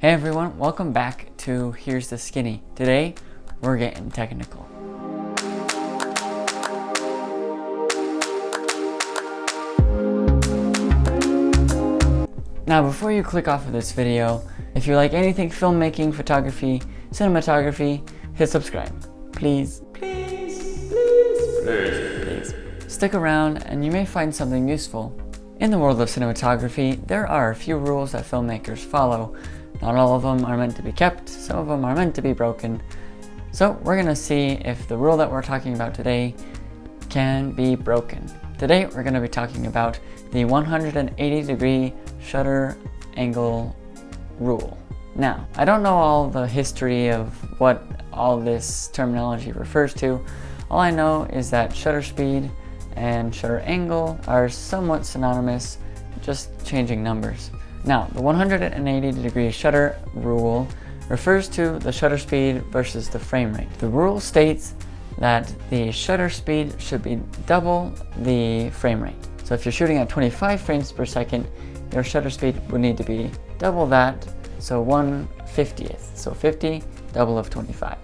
Hey everyone, welcome back to Here's the Skinny. Today, we're getting technical. Now before you click off of this video, if you like anything filmmaking, photography, cinematography, hit subscribe. Please. Stick around and you may find something useful. In the world of cinematography, there are a few rules that filmmakers follow. Not all of them are meant to be kept, some of them are meant to be broken. So we're going to see if the rule that we're talking about today can be broken. Today we're going to be talking about the 180-degree shutter angle rule. Now, I don't know all the history of what all this terminology refers to. All I know is that shutter speed and shutter angle are somewhat synonymous, just changing numbers. Now, the 180-degree shutter rule refers to the shutter speed versus the frame rate. The rule states that the shutter speed should be double the frame rate. So if you're shooting at 25 frames per second, your shutter speed would need to be double that, so 1/50th. So 50, double of 25.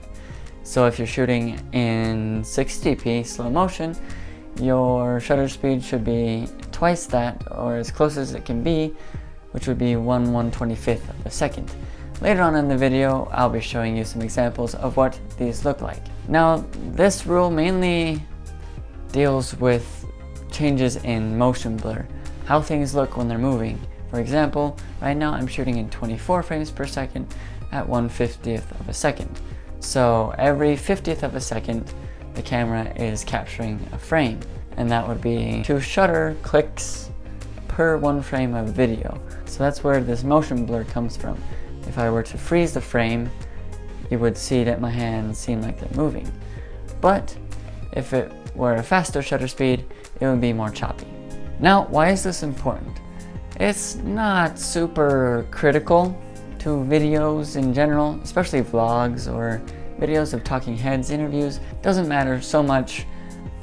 So if you're shooting in 60p slow motion, your shutter speed should be twice that, or as close as it can be, which would be 1/125th of a second. Later on in the video, I'll be showing you some examples of what these look like. Now, this rule mainly deals with changes in motion blur, how things look when they're moving. For example, right now I'm shooting in 24 frames per second at 1/50th of a second. So every 50th of a second, the camera is capturing a frame, and that would be 2 shutter clicks per 1 frame of video. So that's where this motion blur comes from. If I were to freeze the frame, you would see that my hands seem like they're moving. But if it were a faster shutter speed, it would be more choppy. Now, why is this important? It's not super critical to videos in general, especially vlogs or videos of talking heads, interviews. It doesn't matter so much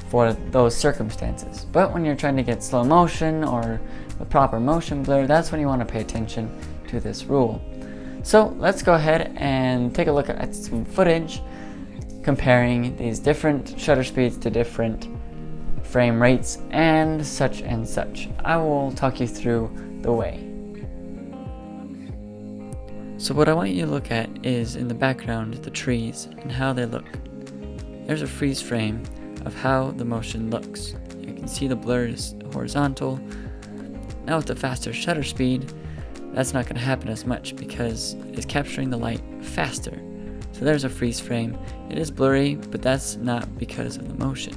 for those circumstances. But when you're trying to get slow motion or the proper motion blur, that's when you want to pay attention to this rule. So let's go ahead and take a look at some footage comparing these different shutter speeds to different frame rates and such and such. I will talk you through the way. So what I want you to look at is in the background the trees and how they look. There's a freeze frame of how the motion looks. You can see the blur is horizontal. Now with the faster shutter speed, that's not going to happen as much because it's capturing the light faster. So there's a freeze frame. It is blurry, but that's not because of the motion.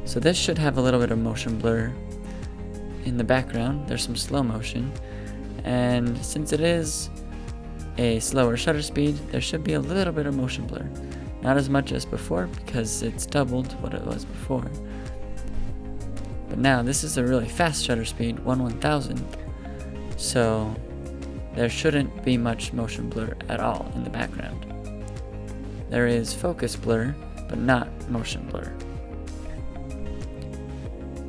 So this should have a little bit of motion blur. In the background, there's some slow motion. And since it is a slower shutter speed, there should be a little bit of motion blur. Not as much as before because it's doubled what it was before. But now this is a really fast shutter speed, 1/1000th. So there shouldn't be much motion blur at all in the background. There is focus blur, but not motion blur.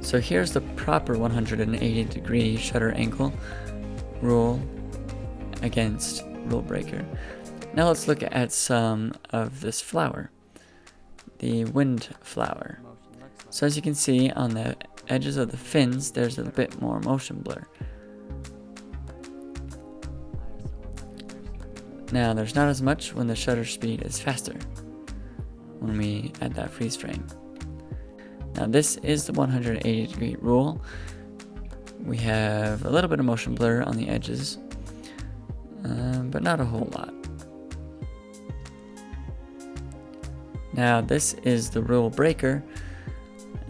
So here's the proper 180-degree shutter angle rule against rule breaker. Now let's look at some of this flower, the wind flower. So as you can see on the edges of the fins, there's a bit more motion blur. Now there's not as much when the shutter speed is faster, when we add that freeze frame. Now this is the 180-degree rule. We have a little bit of motion blur on the edges, but not a whole lot. Now this is the rule breaker,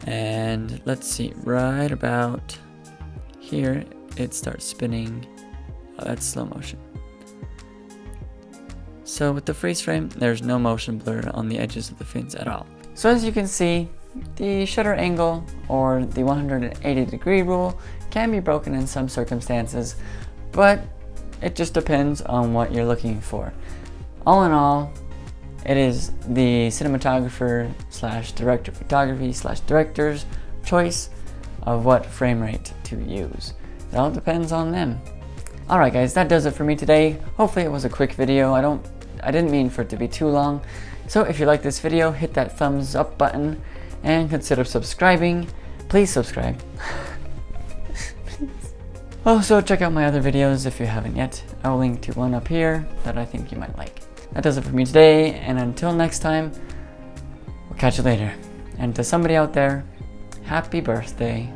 and let's see, right about here it starts spinning. Oh, that's slow motion. So with the freeze frame, there's no motion blur on the edges of the fins at all. So as you can see, the shutter angle, or the 180-degree rule, can be broken in some circumstances, but it just depends on what you're looking for. All in all, it is the cinematographer / director of photography / director's choice of what frame rate to use. It all depends on them. Alright guys, that does it for me today. Hopefully it was a quick video. I didn't mean for it to be too long. So if you like this video, hit that thumbs up button and consider subscribing. Please subscribe. Also, check out my other videos if you haven't yet. I will link to one up here that I think you might like. That does it for me today, and until next time, we'll catch you later. And to somebody out there, happy birthday.